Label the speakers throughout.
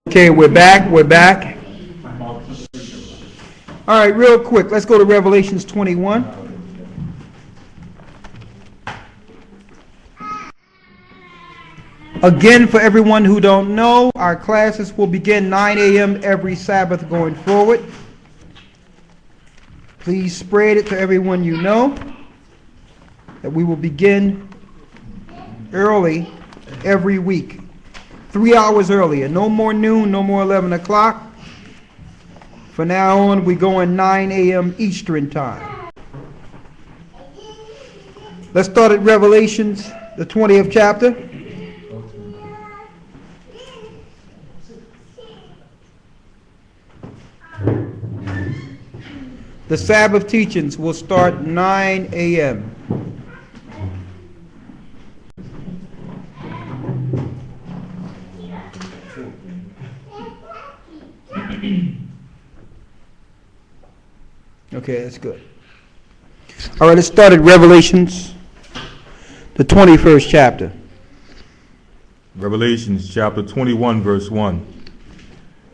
Speaker 1: Okay, we're back. All right, real quick, let's go to Revelations 21. Again, for everyone who don't know, our classes will begin 9 a.m. every Sabbath going forward. Please spread it to everyone you know that we will begin early every week. 3 hours earlier. No more noon, no more 11 o'clock. From now on, we go in 9 a.m. Eastern Time. Let's start at Revelations, the 20th chapter. The Sabbath teachings will start 9 a.m. Okay, that's good. All right, let's start at Revelations, the 21st chapter.
Speaker 2: Revelations chapter 21, verse 1.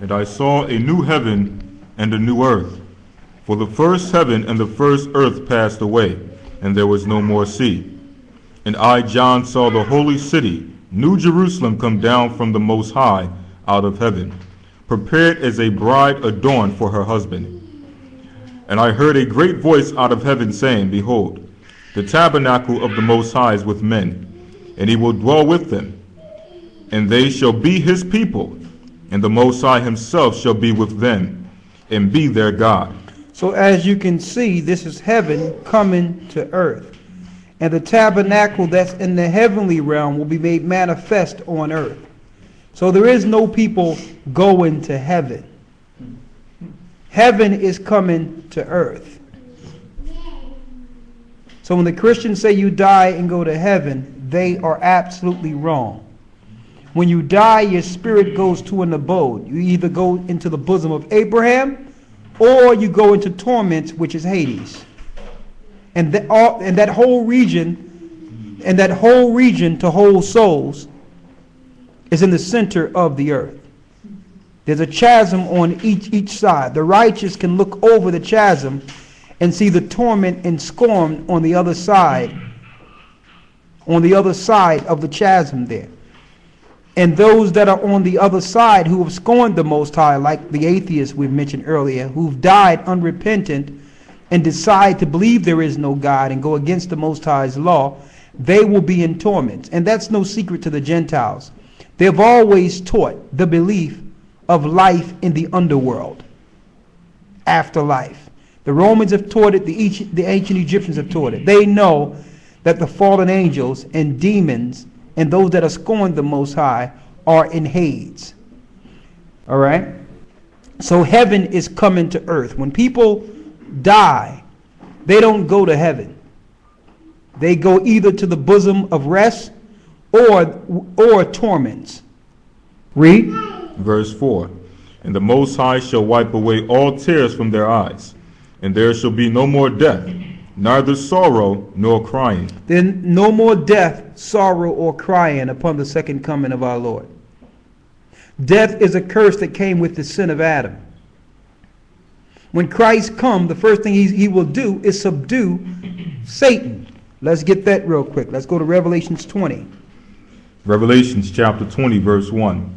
Speaker 2: And I saw a new heaven and a new earth. For the first heaven and the first earth passed away, and there was no more sea. And I, John, saw the holy city, New Jerusalem, come down from the Most High out of heaven, prepared as a bride adorned for her husband. And I heard a great voice out of heaven saying, Behold, the tabernacle of the Most High is with men, and he will dwell with them. And they shall be his people, and the Most High himself shall be with them, and be their God.
Speaker 1: So as you can see, this is heaven coming to earth. And the tabernacle that's in the heavenly realm will be made manifest on earth. So there is no people going to heaven. Heaven is coming to earth. So when the Christians say you die and go to heaven, they are absolutely wrong. When you die, your spirit goes to an abode. You either go into the bosom of Abraham, or you go into torments, which is Hades. And that whole region to hold souls is in the center of the earth. There's a chasm on each side. The righteous can look over the chasm and see the torment and scorn on the other side of the chasm there. And those that are on the other side who have scorned the Most High, like the atheists we've mentioned earlier, who've died unrepentant and decide to believe there is no God and go against the Most High's law, they will be in torment. And that's no secret to the Gentiles. They've always taught the belief of life in the underworld, afterlife. The Romans have taught it, the ancient Egyptians have taught it. They know that the fallen angels and demons and those that are scorned the Most High are in Hades. All right? So heaven is coming to earth. When people die, they don't go to heaven. They go either to the bosom of rest or torments. Read.
Speaker 2: Verse 4. And the Most High shall wipe away all tears from their eyes, and there shall be no more death, neither sorrow nor crying.
Speaker 1: Then no more death, sorrow, or crying upon the second coming of our Lord. Death is a curse that came with the sin of Adam. When Christ comes, the first thing he will do is subdue Satan. Let's get that real quick. Let's go to Revelations 20.
Speaker 2: Revelations chapter 20, verse 1.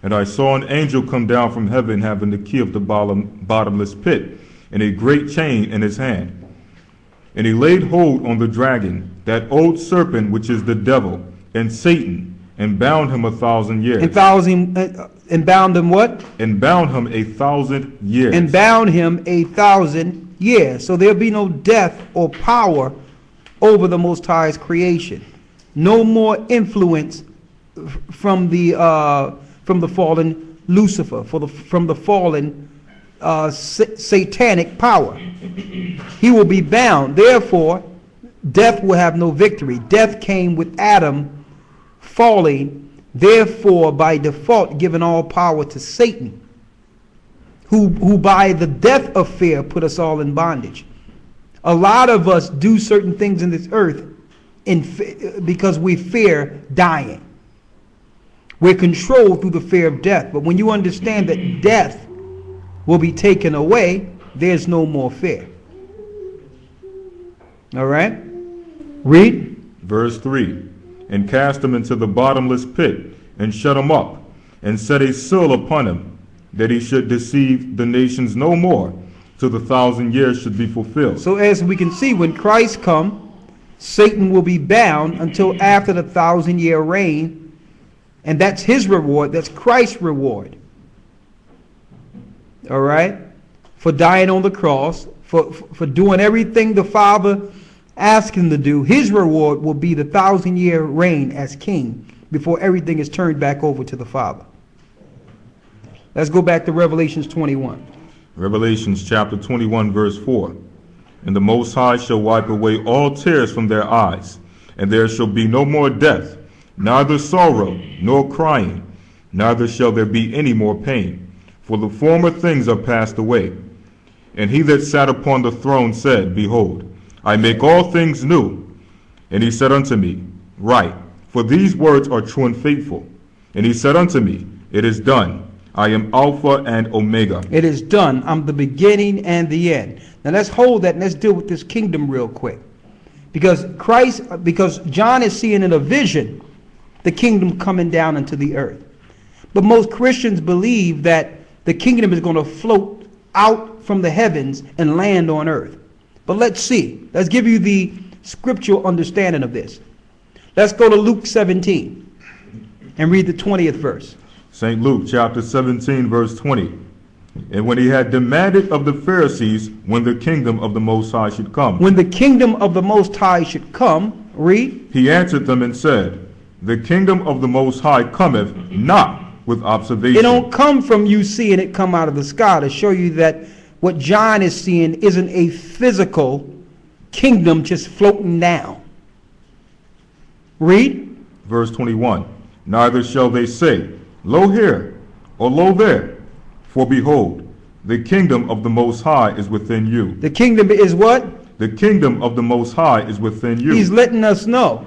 Speaker 2: And I saw an angel come down from heaven, having the key of the bottomless pit, and a great chain in his hand. And he laid hold on the dragon, that old serpent which is the devil and Satan, and bound him 1,000 years.
Speaker 1: And bound him what?
Speaker 2: And bound him 1,000 years.
Speaker 1: And bound him 1,000 years. So there'll be no death or power over the Most High's creation. No more influence from the fallen Lucifer, from the fallen satanic power. He will be bound. Therefore, death will have no victory. Death came with Adam falling, therefore by default giving all power to Satan, who by the death of fear put us all in bondage. A lot of us do certain things in this earth because we fear dying. We're controlled through the fear of death. But when you understand that death will be taken away, there's no more fear. All right? Read.
Speaker 2: Verse 3. And cast him into the bottomless pit, and shut him up, and set a seal upon him, that he should deceive the nations no more, till the 1,000 years should be fulfilled.
Speaker 1: So as we can see, when Christ comes, Satan will be bound until after the 1,000-year reign, and that's his reward. That's Christ's reward. All right? For dying on the cross, for doing everything the Father asked him to do. His reward will be the 1,000-year reign as king before everything is turned back over to the Father. Let's go back to Revelations 21.
Speaker 2: Revelations chapter 21, verse 4. And the Most High shall wipe away all tears from their eyes, and there shall be no more death, neither sorrow, nor crying, neither shall there be any more pain, for the former things are passed away. And he that sat upon the throne said, Behold, I make all things new. And he said unto me, Write, for these words are true and faithful. And he said unto me, It is done. I am Alpha and Omega.
Speaker 1: It is done. I'm the beginning and the end. Now let's hold that and let's deal with this kingdom real quick. Because John is seeing in a vision the kingdom coming down into the earth. But most Christians believe that the kingdom is going to float out from the heavens and land on earth. But let's see. Let's give you the scriptural understanding of this. Let's go to Luke 17 and read the 20th verse.
Speaker 2: St. Luke chapter 17, verse 20. And when he had demanded of the Pharisees when the kingdom of the Most High should come.
Speaker 1: When the kingdom of the Most High should come, read.
Speaker 2: He answered them and said, The kingdom of the Most High cometh not with observation.
Speaker 1: It don't come from you seeing it come out of the sky, to show you that what John is seeing isn't a physical kingdom just floating down. Read.
Speaker 2: Verse 21. Neither shall they say, Lo here, or lo there, for behold, the kingdom of the Most High is within you.
Speaker 1: The kingdom is what?
Speaker 2: The kingdom of the Most High is within you.
Speaker 1: He's letting us know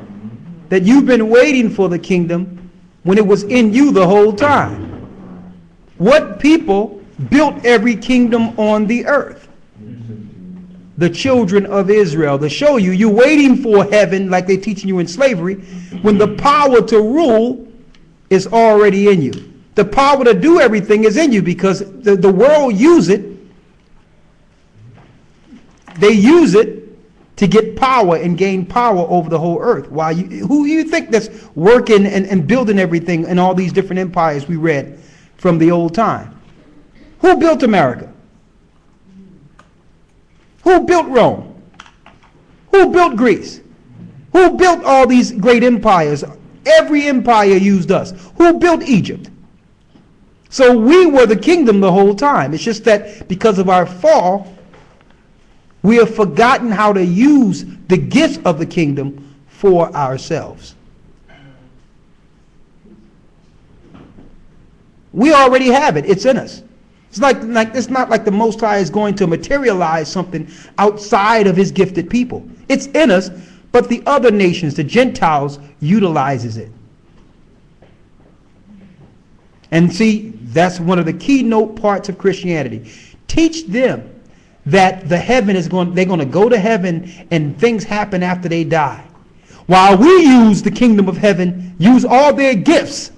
Speaker 1: that you've been waiting for the kingdom when it was in you the whole time. What people built every kingdom on the earth? The children of Israel. To show you, you're waiting for heaven like they're teaching you in slavery, when the power to rule is already in you. The power to do everything is in you, because the world use it. They use it to get power and gain power over the whole earth. Why? Who you think that's working and building everything in all these different empires we read from the old time? Who built America? Who built Rome? Who built Greece? Who built all these great empires? Every empire used us. Who built Egypt? So we were the kingdom the whole time. It's just that because of our fall, we have forgotten how to use the gifts of the kingdom for ourselves. We already have it. It's in us. It's not like the Most High is going to materialize something outside of his gifted people. It's in us, but the other nations, the Gentiles, utilizes it. And see, that's one of the keynote parts of Christianity. Teach them that they're going to go to heaven and things happen after they die. While we use the kingdom of heaven, use all their gifts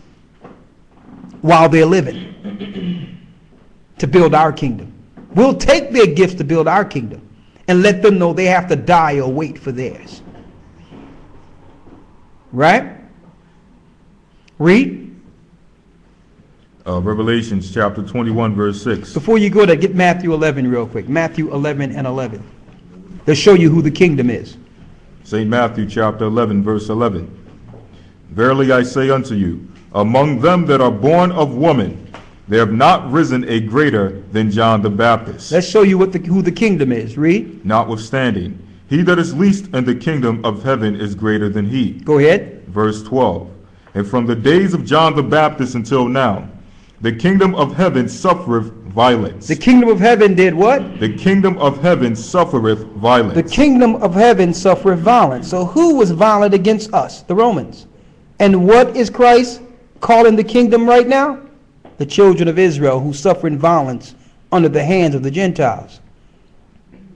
Speaker 1: while they're living to build our kingdom. We'll take their gifts to build our kingdom and let them know they have to die or wait for theirs. Right? Read.
Speaker 2: Revelations chapter 21, verse 6.
Speaker 1: Before you go there, get Matthew 11 real quick. Matthew 11 and 11. They'll show you who the kingdom is.
Speaker 2: St. Matthew chapter 11, verse 11. Verily I say unto you, among them that are born of woman, there have not risen a greater than John the Baptist.
Speaker 1: Let's show you who the kingdom is. Read.
Speaker 2: Notwithstanding, he that is least in the kingdom of heaven is greater than he.
Speaker 1: Go ahead.
Speaker 2: Verse 12. And from the days of John the Baptist until now, the kingdom of heaven suffereth violence.
Speaker 1: The kingdom of heaven did what?
Speaker 2: The kingdom of heaven suffereth violence.
Speaker 1: The kingdom of heaven suffereth violence. So who was violent against us? The Romans. And what is Christ calling the kingdom right now? The children of Israel who suffer in violence under the hands of the Gentiles.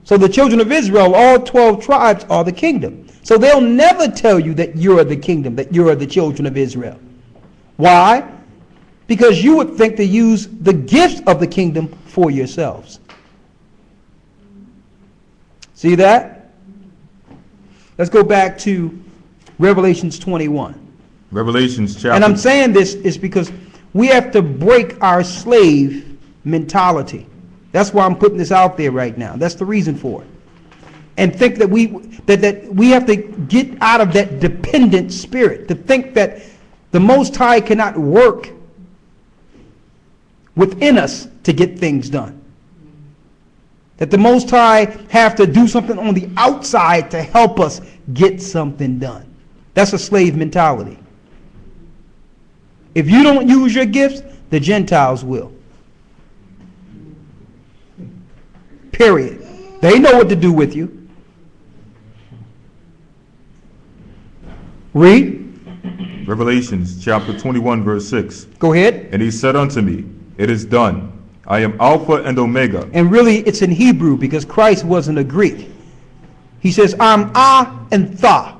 Speaker 1: So the children of Israel, all 12 tribes, are the kingdom. So they'll never tell you that you're the kingdom, that you're the children of Israel. Why? Because you would think to use the gifts of the kingdom for yourselves. See that? Let's go back to Revelations 21.
Speaker 2: Revelations chapter.
Speaker 1: And I'm saying this is because we have to break our slave mentality. That's why I'm putting this out there right now. That's the reason for it. And think that we have to get out of that dependent spirit, to think that the Most High cannot work within us to get things done. That the Most High have to do something on the outside to help us get something done. That's a slave mentality. If you don't use your gifts, the Gentiles will. Period. They know what to do with you. Read.
Speaker 2: Revelations chapter 21 verse 6.
Speaker 1: Go ahead.
Speaker 2: And he said unto me, it is done. I am Alpha and Omega.
Speaker 1: And really it's in Hebrew because Christ wasn't a Greek. He says, I'm A and Tha.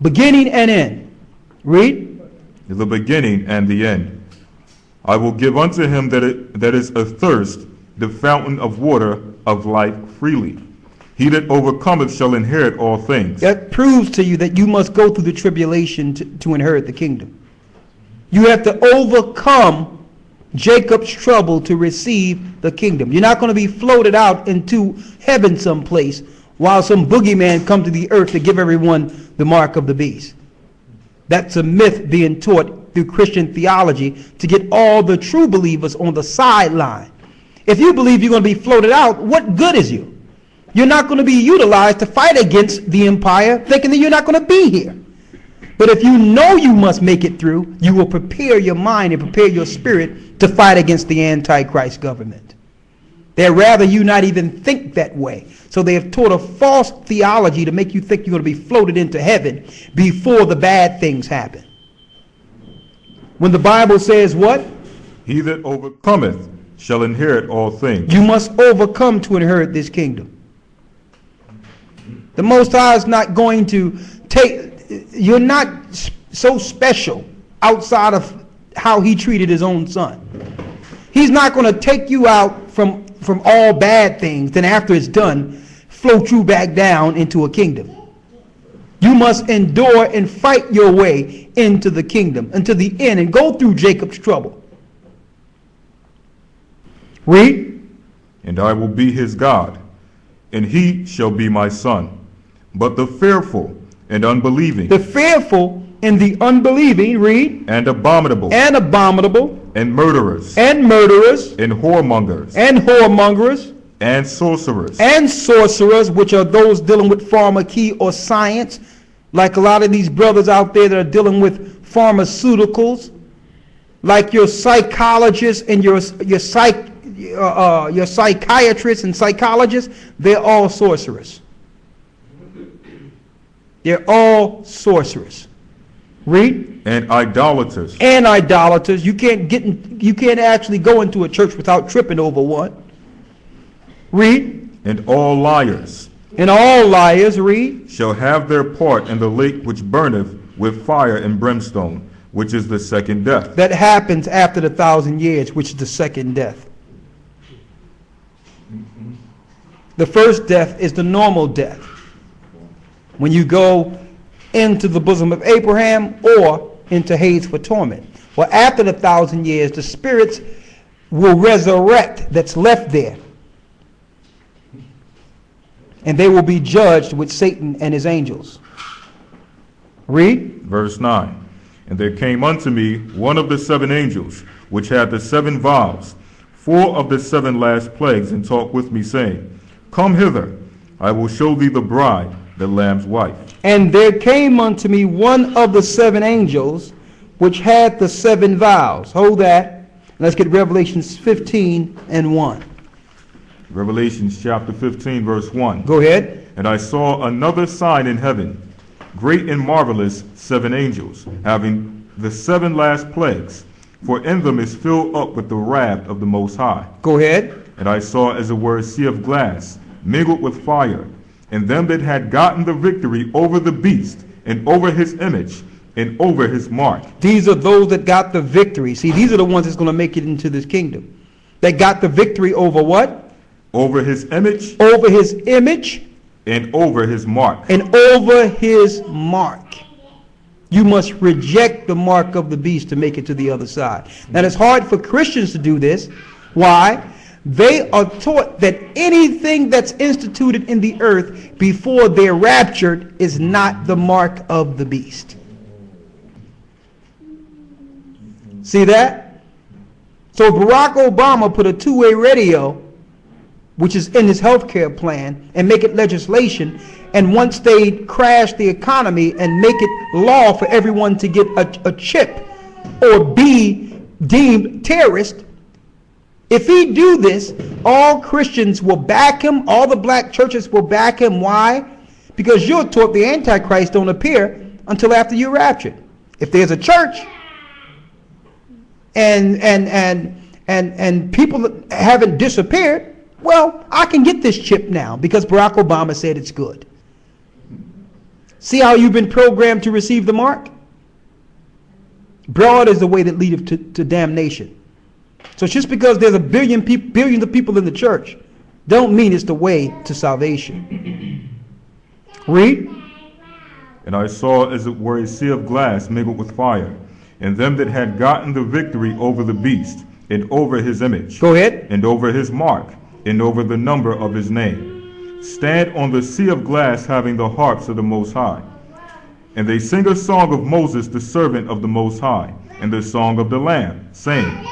Speaker 1: Beginning and end. Read.
Speaker 2: The beginning and the end. I will give unto him that is athirst the fountain of water of life freely. He that overcometh shall inherit all things.
Speaker 1: That proves to you that you must go through the tribulation to inherit the kingdom. You have to overcome Jacob's trouble to receive the kingdom. You're not going to be floated out into heaven someplace while some boogeyman come to the earth to give everyone the mark of the beast. That's a myth being taught through Christian theology to get all the true believers on the sideline. If you believe you're going to be floated out, what good is you? You're not going to be utilized to fight against the empire, thinking that you're not going to be here. But if you know you must make it through, you will prepare your mind and prepare your spirit to fight against the Antichrist government. They'd rather you not even think that way. So they have taught a false theology to make you think you're going to be floated into heaven before the bad things happen. When the Bible says what?
Speaker 2: He that overcometh shall inherit all things.
Speaker 1: You must overcome to inherit this kingdom. The Most High is not going to take, you're not so special outside of how he treated his own son. He's not going to take you out from all bad things, then after it's done, float you back down into a kingdom. You must endure and fight your way into the kingdom, until the end, and go through Jacob's trouble. Read.
Speaker 2: And I will be his God, and he shall be my son. But the fearful and unbelieving.
Speaker 1: The fearful and the unbelieving, read.
Speaker 2: And abominable.
Speaker 1: And abominable.
Speaker 2: And murderers.
Speaker 1: And murderers.
Speaker 2: And whoremongers.
Speaker 1: And whoremongers.
Speaker 2: And sorcerers.
Speaker 1: And sorcerers, which are those dealing with pharmacy or science, like a lot of these brothers out there that are dealing with pharmaceuticals, like your psychologists and your psychiatrists and psychologists, they're all sorcerers. They're all sorcerers. Read.
Speaker 2: And idolaters.
Speaker 1: And idolaters. You can't actually go into a church without tripping over one. Read.
Speaker 2: And all liars.
Speaker 1: And all liars, read.
Speaker 2: Shall have their part in the lake which burneth with fire and brimstone, which is the second death.
Speaker 1: That happens after the 1,000 years, which is the second death. The first death is the normal death. When you go into the bosom of Abraham or into Hades for torment. Well, after the 1,000 years, the spirits will resurrect that's left there. And they will be judged with Satan and his angels. Read.
Speaker 2: Verse 9. And there came unto me one of the 7 angels, which had the 7 vials, full of the 7 last plagues, and talked with me, saying, Come hither, I will show thee the bride, the Lamb's wife.
Speaker 1: And there came unto me one of the 7 angels, which had the 7 vials. Hold that. Let's get Revelations 15 and 1.
Speaker 2: Revelations chapter 15, verse 1.
Speaker 1: Go ahead.
Speaker 2: And I saw another sign in heaven, great and marvelous 7 angels, having the 7 last plagues, for in them is filled up with the wrath of the Most High.
Speaker 1: Go ahead.
Speaker 2: And I saw as it were a sea of glass, mingled with fire, and them that had gotten the victory over the beast, and over his image, and over his mark.
Speaker 1: These are those that got the victory. See, these are the ones that's going to make it into this kingdom. They got the victory over what?
Speaker 2: Over his image.
Speaker 1: Over his image.
Speaker 2: And over his mark.
Speaker 1: And over his mark. You must reject the mark of the beast to make it to the other side. Now, it's hard for Christians to do this. Why? They are taught that anything that's instituted in the earth before they're raptured is not the mark of the beast. See that? So Barack Obama put a two-way radio, which is in his health care plan, and make it legislation. And once they crash the economy and make it law for everyone to get a chip or be deemed terrorist, if he do this, all Christians will back him. All the black churches will back him. Why? Because you're taught the Antichrist don't appear until after you're raptured. If there's a church and people haven't disappeared, well, I can get this chip now because Barack Obama said it's good. See how you've been programmed to receive the mark? Broad is the way that leadeth to damnation. So just because there's billions of people in the church, don't mean it's the way to salvation. Read.
Speaker 2: And I saw as it were a sea of glass mingled with fire, and them that had gotten the victory over the beast, and over his image.
Speaker 1: Go ahead.
Speaker 2: And over his mark, and over the number of his name, stand on the sea of glass, having the harps of the Most High. And they sing a song of Moses, the servant of the Most High, and the song of the Lamb, saying,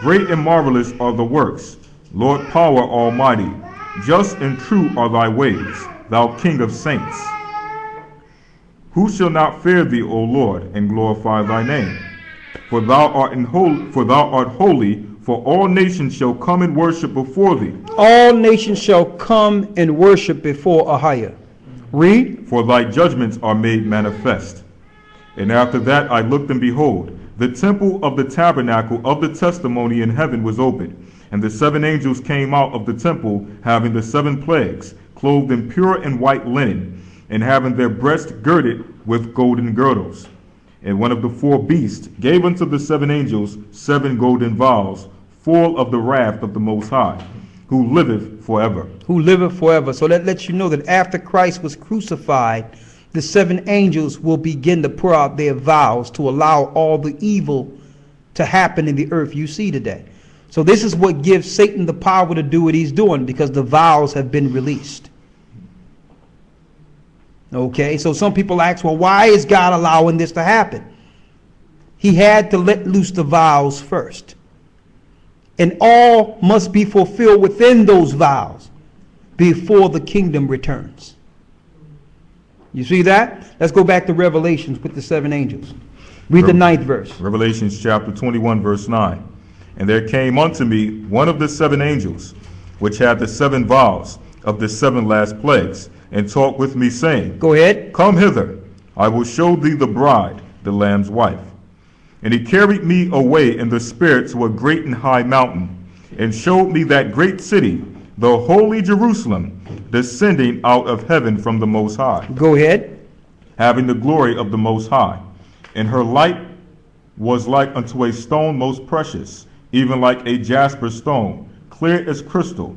Speaker 2: Great and marvelous are the works, Lord power almighty. Just and true are thy ways, thou King of saints. Who shall not fear thee, O Lord, and glorify thy name? For thou art holy, for all nations shall come and worship before thee.
Speaker 1: All nations shall come and worship before Ahia. Read.
Speaker 2: For thy judgments are made manifest. And after that I looked, and behold, the temple of the tabernacle of the testimony in heaven was opened, and the 7 angels came out of the temple, having the 7 plagues, clothed in pure and white linen, and having their breasts girded with golden girdles. And one of the 4 beasts gave unto the 7 angels 7 golden vials, full of the wrath of the Most High, who liveth forever.
Speaker 1: Who liveth forever. So that lets you know that after Christ was crucified, the 7 angels will begin to pour out their vials to allow all the evil to happen in the earth you see today. So this is what gives Satan the power to do what he's doing, because the vials have been released. Okay, so some people ask, well, why is God allowing this to happen? He had to let loose the vials first. And all must be fulfilled within those vials before the kingdom returns. You see that? Let's go back to Revelations with the 7 angels. Read the 9th verse.
Speaker 2: Revelations chapter 21, verse 9. And there came unto me one of the 7 angels, which had the 7 vials of the 7 last plagues, and talked with me, saying,
Speaker 1: Go ahead.
Speaker 2: Come hither, I will show thee the bride, the Lamb's wife. And he carried me away in the spirit to a great and high mountain, and showed me that great city, the holy Jerusalem, descending out of heaven from the Most High.
Speaker 1: Go ahead.
Speaker 2: Having the glory of the Most High. And her light was like unto a stone most precious, even like a jasper stone, clear as crystal.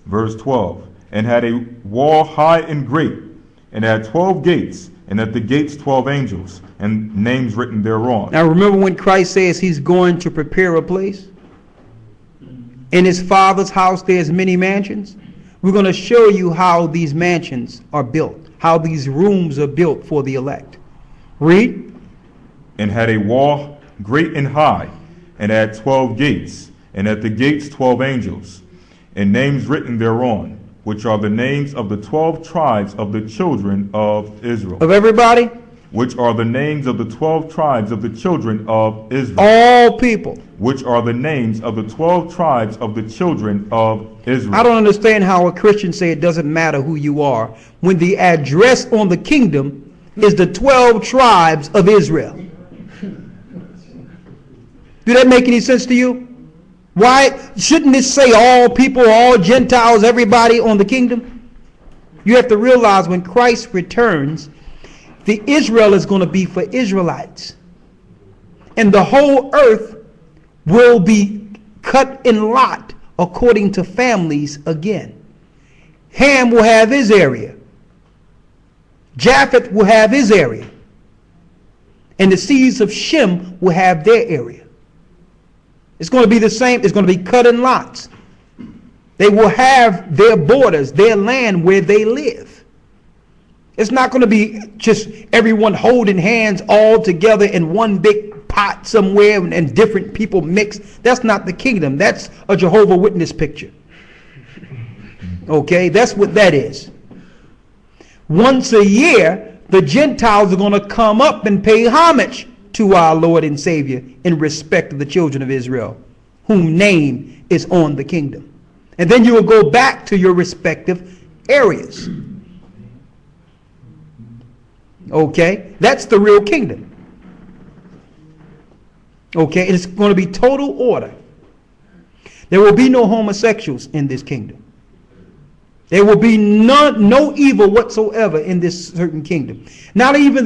Speaker 2: Verse 12. And had a wall high and great, and had 12 gates, and at the gates 12 angels, and names written thereon.
Speaker 1: Now remember when Christ says he's going to prepare a place? In his Father's house there's many mansions. We're going to show you how these mansions are built, how these rooms are built for the elect. Read.
Speaker 2: And had a wall great and high, and had 12 gates, and at the gates 12 angels, and names written thereon, which are the names of the 12 tribes of the children of Israel.
Speaker 1: Of everybody?
Speaker 2: Which are the names of the 12 tribes of the children of Israel.
Speaker 1: All people.
Speaker 2: Which are the names of the 12 tribes of the children of Israel.
Speaker 1: I don't understand how a Christian say it doesn't matter who you are, when the address on the kingdom is the 12 tribes of Israel. Do that make any sense to you? Why shouldn't this say all people, all Gentiles, everybody on the kingdom? You have to realize when Christ returns, the Israel is going to be for Israelites. And the whole earth will be cut in lot according to families again. Ham will have his area. Japheth will have his area. And the seeds of Shem will have their area. It's going to be the same. It's going to be cut in lots. They will have their borders, their land where they live. It's not going to be just everyone holding hands all together in one big pot somewhere and different people mixed. That's not the kingdom. That's a Jehovah's Witness picture. Okay, that's what that is. Once a year, the Gentiles are going to come up and pay homage to our Lord and Savior in respect of the children of Israel, whose name is on the kingdom. And then you will go back to your respective areas. Okay, that's the real kingdom. Okay, it's going to be total order. There will be no homosexuals in this kingdom. There will be no evil whatsoever in this certain kingdom. Not even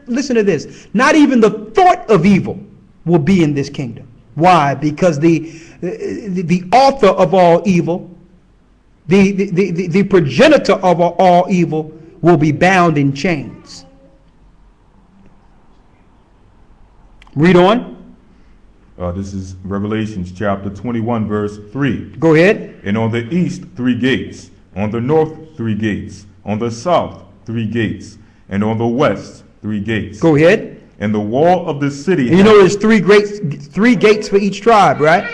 Speaker 1: listen to this. Not even the thought of evil will be in this kingdom. Why? Because the author of all evil, the progenitor of all evil, will be bound in chains. Read on.
Speaker 2: This is Revelations chapter 21, verse 3.
Speaker 1: Go ahead.
Speaker 2: And on the east 3 gates, on the north 3 gates, on the south 3 gates, and on the west 3 gates.
Speaker 1: Go ahead.
Speaker 2: And the wall of the city.
Speaker 1: And you know there's three gates for each tribe, right?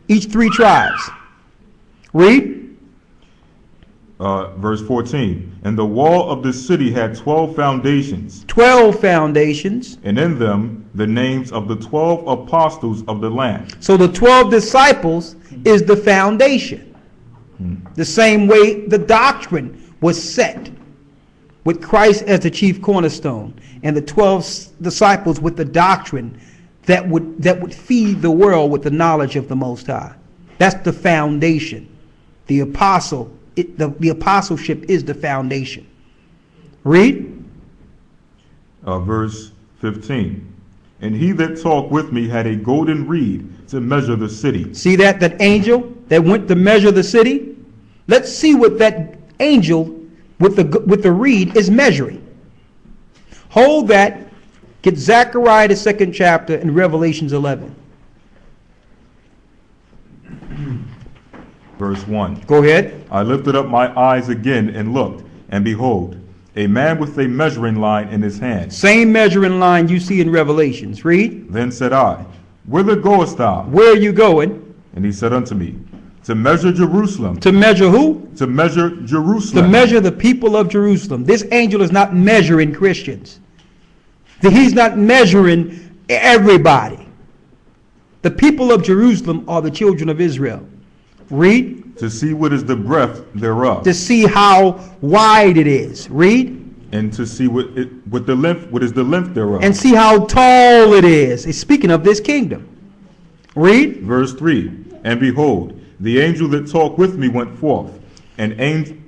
Speaker 1: Each 3 tribes. Read.
Speaker 2: Verse 14. And the wall of the city had 12 foundations. 12
Speaker 1: foundations.
Speaker 2: And in them the names of the 12 apostles of the Lamb.
Speaker 1: So the 12 disciples is the foundation. The same way the doctrine was set, with Christ as the chief cornerstone, and the 12 disciples with the doctrine that would feed the world with the knowledge of the Most High. That's the foundation. The apostleship is the foundation. Read.
Speaker 2: Verse 15. And he that talked with me had a golden reed to measure the city.
Speaker 1: See that angel that went to measure the city? Let's see what that angel with the reed is measuring. Hold that. Get Zechariah the 2nd chapter and Revelations 11.
Speaker 2: Verse 1.
Speaker 1: Go ahead.
Speaker 2: I lifted up my eyes again and looked, and behold, a man with a measuring line in his hand.
Speaker 1: Same measuring line you see in Revelations. Read.
Speaker 2: Then said I, Whither goest thou?
Speaker 1: Where are you going?
Speaker 2: And he said unto me, To measure Jerusalem.
Speaker 1: To measure who?
Speaker 2: To measure Jerusalem.
Speaker 1: To measure the people of Jerusalem. This angel is not measuring Christians. He's not measuring everybody. The people of Jerusalem are the children of Israel. Read.
Speaker 2: To see what is the breadth thereof.
Speaker 1: To see how wide it is. Read.
Speaker 2: And to see what is the length thereof.
Speaker 1: And see how tall it is. It's speaking of this kingdom. Read.
Speaker 2: Verse 3. And behold, the angel that talked with me went forth, and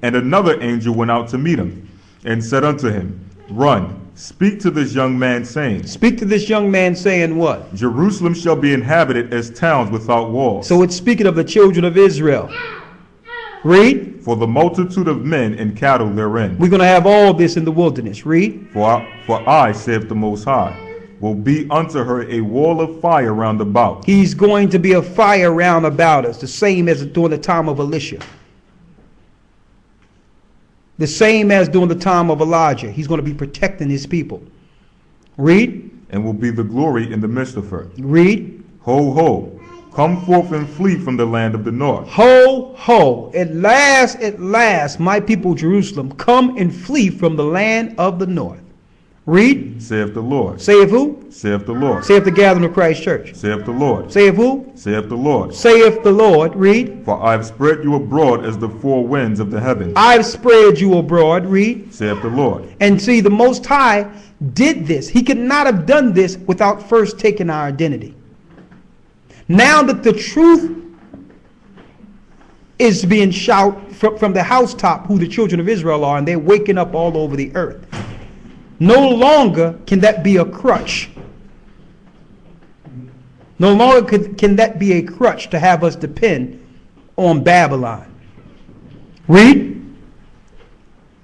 Speaker 2: another angel went out to meet him, and said unto him, Run, speak to this young man, saying.
Speaker 1: Speak to this young man, saying what?
Speaker 2: Jerusalem shall be inhabited as towns without walls.
Speaker 1: So it's speaking of the children of Israel. Read.
Speaker 2: For the multitude of men and cattle therein.
Speaker 1: We're going to have all this in the wilderness. Read.
Speaker 2: For I, saith the Most High, will be unto her a wall of fire round about.
Speaker 1: He's going to be a fire round about us, the same as during the time of Elisha. The same as during the time of Elijah. He's going to be protecting his people. Read.
Speaker 2: And will be the glory in the midst of her.
Speaker 1: Read.
Speaker 2: Ho, ho. Come forth and flee from the land of the north.
Speaker 1: Ho, ho. At last, my people Jerusalem, come and flee from the land of the north. Read.
Speaker 2: Saith the Lord.
Speaker 1: Saith who?
Speaker 2: Saith the Lord.
Speaker 1: Saith the gathering of Christ Church.
Speaker 2: Saith the Lord.
Speaker 1: Saith who?
Speaker 2: Saith the Lord.
Speaker 1: Saith the Lord. Read.
Speaker 2: For I have spread you abroad as the four winds of the heavens.
Speaker 1: I've spread you abroad. Read.
Speaker 2: Saith the Lord.
Speaker 1: And see, the Most High did this. He could not have done this without first taking our identity. Now that the truth is being shouted from the housetop who the children of Israel are, and they're waking up all over the earth. No longer can that be a crutch. No longer can that be a crutch to have us depend on Babylon. Read.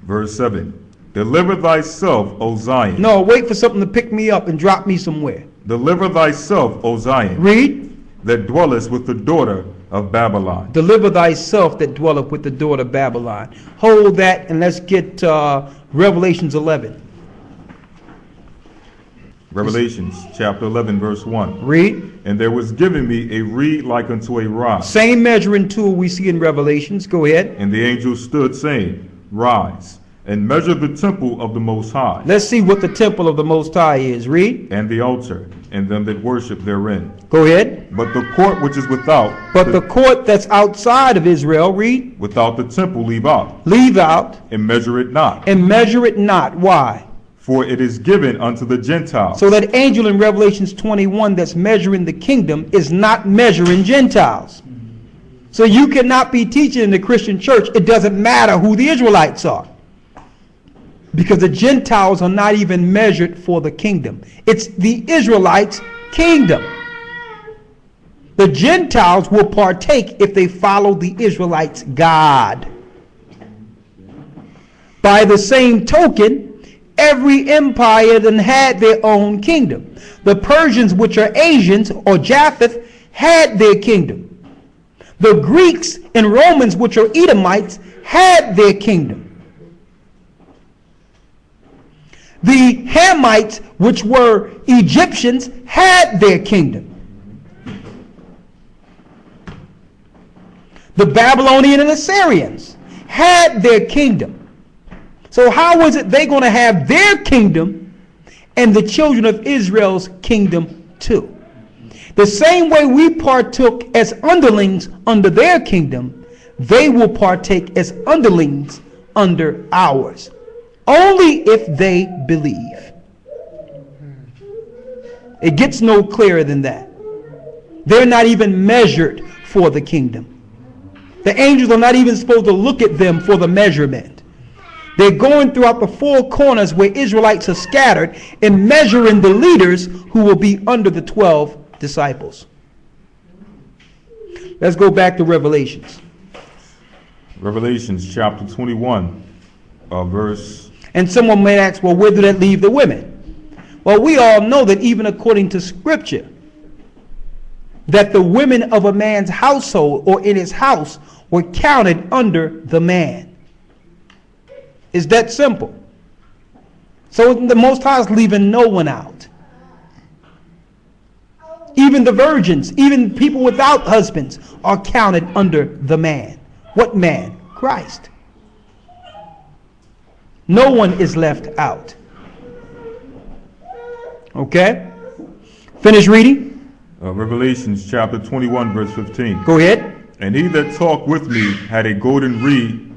Speaker 2: Verse 7. Deliver thyself, O Zion.
Speaker 1: No, wait for something to pick me up and drop me somewhere.
Speaker 2: Deliver thyself, O Zion.
Speaker 1: Read.
Speaker 2: That dwellest with the daughter of Babylon.
Speaker 1: Deliver thyself that dwelleth with the daughter of Babylon. Hold that and let's get Revelations 11.
Speaker 2: Revelations chapter 11 verse 1.
Speaker 1: Read.
Speaker 2: And there was given me a reed like unto a rod.
Speaker 1: Same measuring tool we see in Revelations. Go ahead.
Speaker 2: And the angel stood saying, Rise, and measure the temple of the Most High.
Speaker 1: Let's see what the temple of the Most High is. Read.
Speaker 2: And the altar, and them that worship therein.
Speaker 1: Go ahead.
Speaker 2: But the court which is without.
Speaker 1: But the court that's outside of Israel. Read.
Speaker 2: Without the temple leave out.
Speaker 1: Leave out.
Speaker 2: And measure it not.
Speaker 1: And measure it not. Why?
Speaker 2: For it is given unto the Gentiles.
Speaker 1: So that angel in Revelations 21 that's measuring the kingdom is not measuring Gentiles. So you cannot be teaching in the Christian church, it doesn't matter who the Israelites are. Because the Gentiles are not even measured for the kingdom. It's the Israelites' kingdom. The Gentiles will partake if they follow the Israelites' God. By the same token, every empire then had their own kingdom. The Persians, which are Asians, or Japheth, had their kingdom. The Greeks and Romans, which are Edomites, had their kingdom. The Hamites, which were Egyptians, had their kingdom. The Babylonian and Assyrians had their kingdom. So how is it they're going to have their kingdom and the children of Israel's kingdom too? The same way we partook as underlings under their kingdom, they will partake as underlings under ours. Only if they believe. It gets no clearer than that. They're not even measured for the kingdom. The angels are not even supposed to look at them for the measurement. They're going throughout the four corners where Israelites are scattered and measuring the leaders who will be under the 12 disciples. Let's go back to Revelations.
Speaker 2: Revelations chapter 21, verse.
Speaker 1: And someone may ask, well, where did that leave the women? Well, we all know that even according to Scripture, that the women of a man's household or in his house were counted under the man. It's that simple. So the Most High is leaving no one out. Even the virgins, even people without husbands are counted under the man. What man? Christ. No one is left out. Okay? Finish reading.
Speaker 2: Revelations chapter 21 verse 15.
Speaker 1: Go ahead.
Speaker 2: And he that talked with me had a golden reed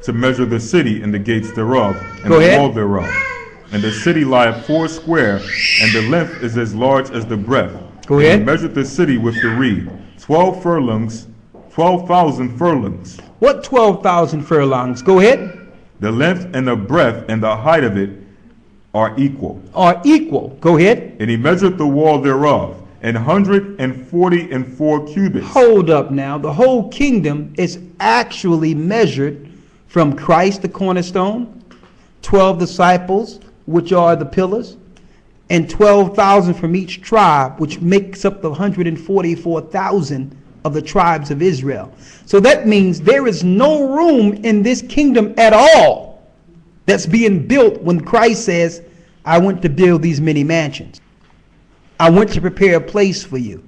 Speaker 2: to measure the city and the gates thereof, and
Speaker 1: Go
Speaker 2: the
Speaker 1: ahead.
Speaker 2: wall thereof. And the city lieth foursquare, and the length is as large as the breadth.
Speaker 1: Go
Speaker 2: And
Speaker 1: ahead.
Speaker 2: he measured the city with the reed, 12 furlongs, 12,000 furlongs.
Speaker 1: What 12,000 furlongs? Go ahead.
Speaker 2: The length and the breadth and the height of it are equal.
Speaker 1: Are equal. Go ahead.
Speaker 2: And he measured the wall thereof, 144 cubits.
Speaker 1: Hold up now. The whole kingdom is actually measured from Christ, the cornerstone, 12 disciples, which are the pillars, and 12,000 from each tribe, which makes up the 144,000 of the tribes of Israel. So that means there is no room in this kingdom at all that's being built when Christ says, I went to build these many mansions. I went to prepare a place for you.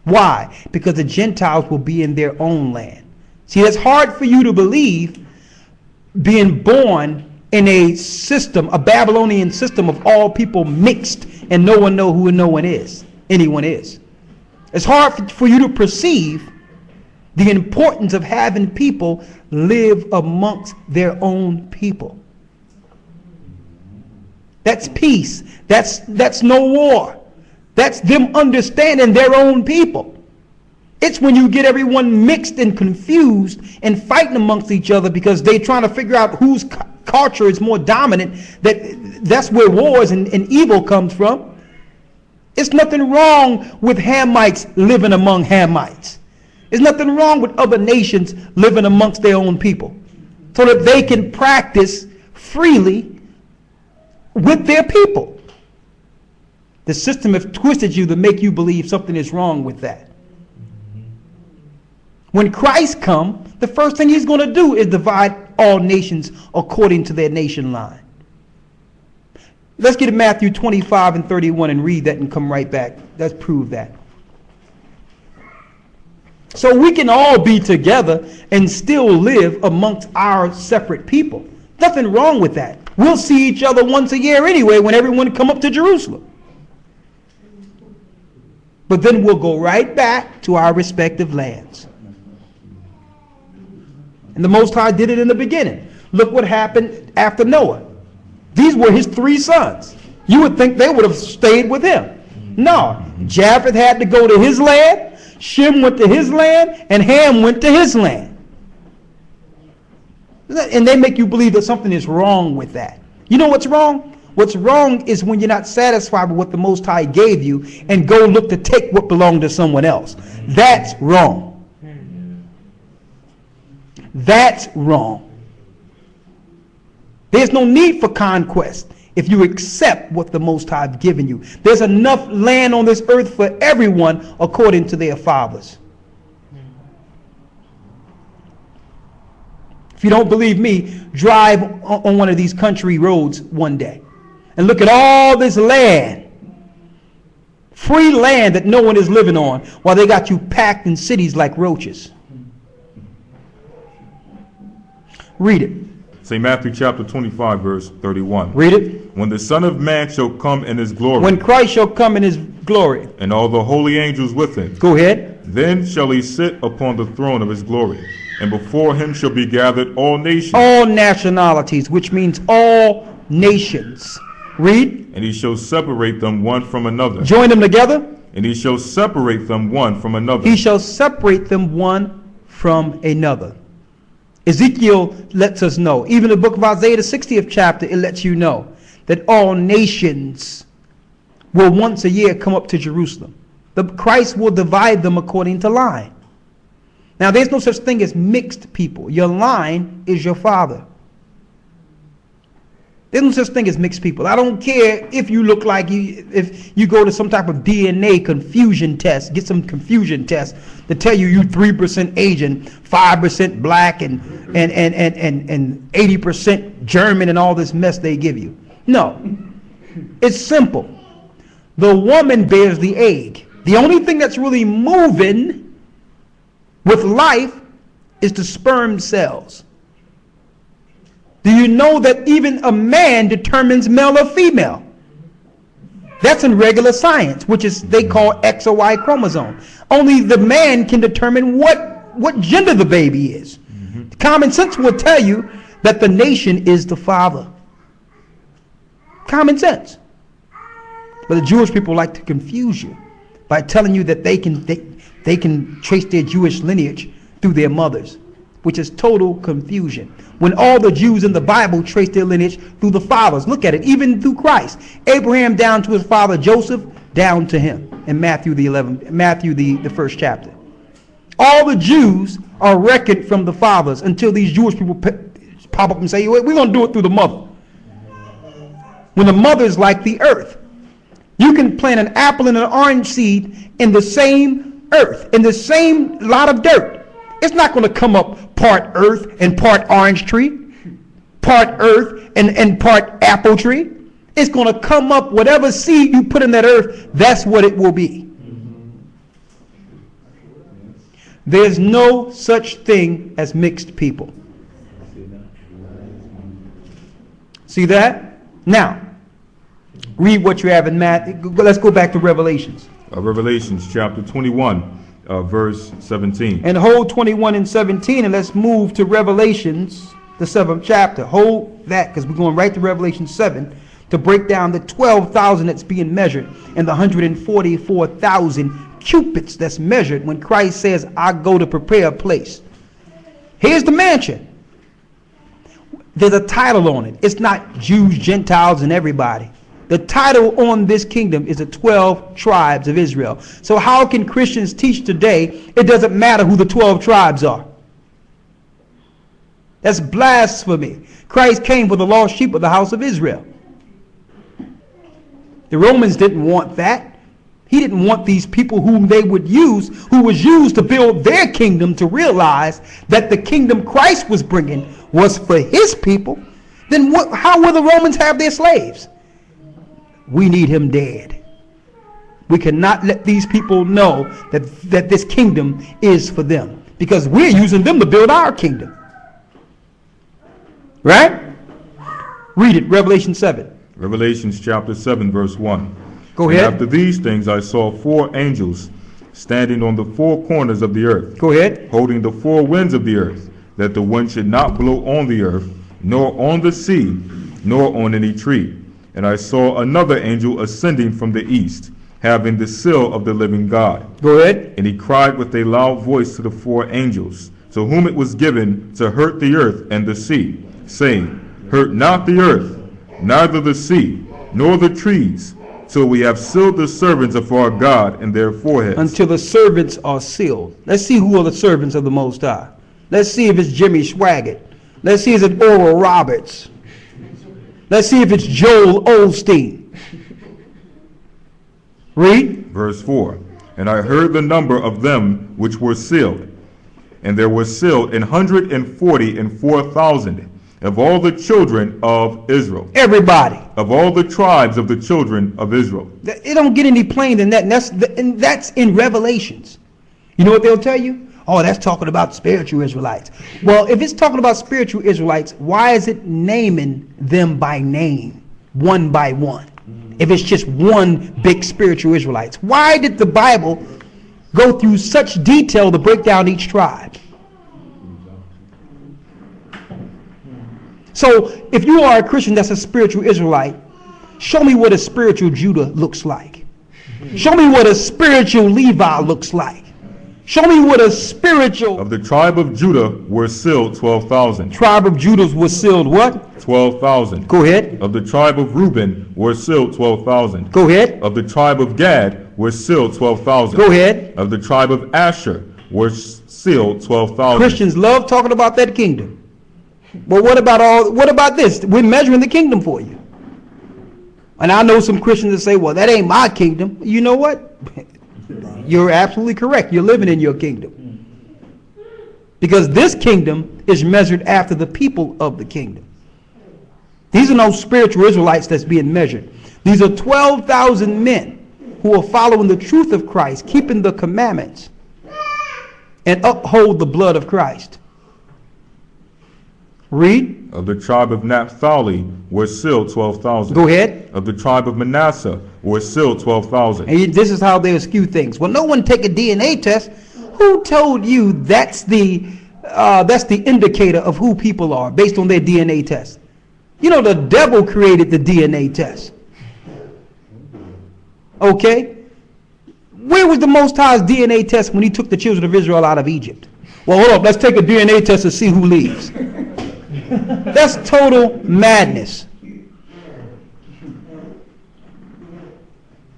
Speaker 1: Why? Because the Gentiles will be in their own land. See, it's hard for you to believe being born in a system, a Babylonian system of all people mixed and no one know who anyone is. It's hard for you to perceive the importance of having people live amongst their own people. That's peace. That's no war. That's them understanding their own people. It's when you get everyone mixed and confused and fighting amongst each other because they're trying to figure out whose culture is more dominant. That's where wars and evil comes from. It's nothing wrong with Hamites living among Hamites. There's nothing wrong with other nations living amongst their own people so that they can practice freely with their people. The system has twisted you to make you believe something is wrong with that. When Christ comes, the first thing he's going to do is divide all nations according to their nation line. Let's get to Matthew 25 and 31 and read that and come right back. Let's prove that. So we can all be together and still live amongst our separate people. Nothing wrong with that. We'll see each other once a year anyway when everyone come up to Jerusalem. But then we'll go right back to our respective lands. And the Most High did it in the beginning. Look what happened after Noah. These were his 3 sons. You would think they would have stayed with him. No. Japheth had to go to his land, Shem went to his land, and Ham went to his land. And they make you believe that something is wrong with that. You know what's wrong? What's wrong is when you're not satisfied with what the Most High gave you and go look to take what belonged to someone else. That's wrong. That's wrong. There's no need for conquest if you accept what the Most High has given you. There's enough land on this earth for everyone according to their fathers. If you don't believe me, drive on one of these country roads one day and look at all this land. Free land that no one is living on while they got you packed in cities like roaches. Read it.
Speaker 2: St. Matthew chapter 25, verse 31.
Speaker 1: Read it.
Speaker 2: When the Son of Man shall come in his glory.
Speaker 1: When Christ shall come in his glory.
Speaker 2: And all the holy angels with him.
Speaker 1: Go ahead.
Speaker 2: Then shall he sit upon the throne of his glory. And before him shall be gathered all nations.
Speaker 1: All nationalities, which means all nations. Read.
Speaker 2: And he shall separate them one from another.
Speaker 1: Join them together.
Speaker 2: And he shall separate them one from another.
Speaker 1: He shall separate them one from another. Ezekiel lets us know, even the book of Isaiah, the 60th chapter, it lets you know that all nations will once a year come up to Jerusalem. Christ will divide them according to line. Now, there's no such thing as mixed people. Your line is your father. There's no such thing as mixed people. I don't care if you look like if you go to some type of DNA confusion test, get some confusion test to tell you 3% Asian, 5% black, and 80% German, and all this mess they give you. No, it's simple. The woman bears the egg. The only thing that's really moving with life is the sperm cells. Do you know that even a man determines male or female? That's in regular science, which is they call X or Y chromosome. Only the man can determine what gender the baby is. Mm-hmm. Common sense will tell you that the nation is the father. Common sense. But the Jewish people like to confuse you by telling you that they can trace their Jewish lineage through their mothers, which is total confusion. When all the Jews in the Bible trace their lineage through the fathers. Look at it, even through Christ. Abraham down to his father Joseph, down to him in Matthew the 1st chapter. All the Jews are reckoned from the fathers until these Jewish people pop up and say, we're going to do it through the mother. When the mother is like the earth. You can plant an apple and an orange seed in the same earth, in the same lot of dirt. It's not going to come up part earth and part orange tree, part earth and part apple tree. It's going to come up, whatever seed you put in that earth, that's what it will be. There's no such thing as mixed people. See that? Now, read what you have in Matthew. Let's go back to Revelations.
Speaker 2: Revelations chapter 21. Verse 17.
Speaker 1: And hold 21 and 17, and let's move to Revelations, the 7th chapter. Hold that, because we're going right to Revelation 7. to break down the 12,000 that's being measured and the 144,000 cubits that's measured when Christ says, I go to prepare a place. Here's the mansion. There's a title on it. It's not Jews, Gentiles, and everybody. The title on this kingdom is the 12 tribes of Israel. So how can Christians teach today it doesn't matter who the 12 tribes are? That's blasphemy. Christ came for the lost sheep of the house of Israel. The Romans didn't want that. He didn't want these people whom they would use, who was used to build their kingdom, to realize that the kingdom Christ was bringing was for his people. Then how will the Romans have their slaves? We need him dead. We cannot let these people know that this kingdom is for them, because we're using them to build our kingdom. Right? Read it, Revelation 7.
Speaker 2: Revelations chapter 7, verse 1.
Speaker 1: Go
Speaker 2: And
Speaker 1: ahead.
Speaker 2: after these things I saw 4 angels standing on the 4 corners of the earth,
Speaker 1: Go ahead.
Speaker 2: holding the 4 winds of the earth, that the wind should not blow on the earth, nor on the sea, nor on any tree. And I saw another angel ascending from the east, having the seal of the living God.
Speaker 1: Go ahead.
Speaker 2: And he cried with a loud voice to the 4 angels, to whom it was given to hurt the earth and the sea, saying, Hurt not the earth, neither the sea, nor the trees, till we have sealed the servants of our God in their foreheads.
Speaker 1: Until the servants are sealed. Let's see who are the servants of the Most High. Let's see if it's Jimmy Swaggart. Let's see if it's Oral Roberts. Let's see if it's Joel Osteen. Read.
Speaker 2: Verse 4. And I heard the number of them which were sealed, and there were sealed 144,000 of all the children of Israel.
Speaker 1: Everybody.
Speaker 2: Of all the tribes of the children of Israel.
Speaker 1: It don't get any plainer than that. And that's in Revelations. You know what they'll tell you? Oh, that's talking about spiritual Israelites. Well, if it's talking about spiritual Israelites, why is it naming them by name, one by one? If it's just one big spiritual Israelites, why did the Bible go through such detail to break down each tribe? So if you are a Christian that's a spiritual Israelite, show me what a spiritual Judah looks like. Show me what a spiritual Levi looks like. Show me what a spiritual...
Speaker 2: Of the tribe of Judah were sealed 12,000.
Speaker 1: Tribe of Judah was sealed what?
Speaker 2: 12,000.
Speaker 1: Go ahead.
Speaker 2: Of the tribe of Reuben were sealed 12,000.
Speaker 1: Go ahead.
Speaker 2: Of the tribe of Gad were sealed 12,000.
Speaker 1: Go ahead.
Speaker 2: Of the tribe of Asher were sealed 12,000.
Speaker 1: Christians love talking about that kingdom. But what about this? We're measuring the kingdom for you. And I know some Christians that say, well, that ain't my kingdom. You know what? You're absolutely correct. You're living in your kingdom. Because this kingdom is measured after the people of the kingdom. These are no spiritual Israelites that's being measured. These are 12,000 men who are following the truth of Christ, keeping the commandments, and uphold the blood of Christ. Read.
Speaker 2: Of the tribe of Naphtali were sealed 12,000.
Speaker 1: Go ahead.
Speaker 2: Of the tribe of Manasseh were sealed 12,000.
Speaker 1: And this is how they skew things. Well, no one take a DNA test. Who told you that's the indicator of who people are based on their DNA test? You know, the devil created the DNA test. Okay? Where was the Most High's DNA test when he took the children of Israel out of Egypt? Well, hold up. Let's take a DNA test to see who leaves. That's total madness.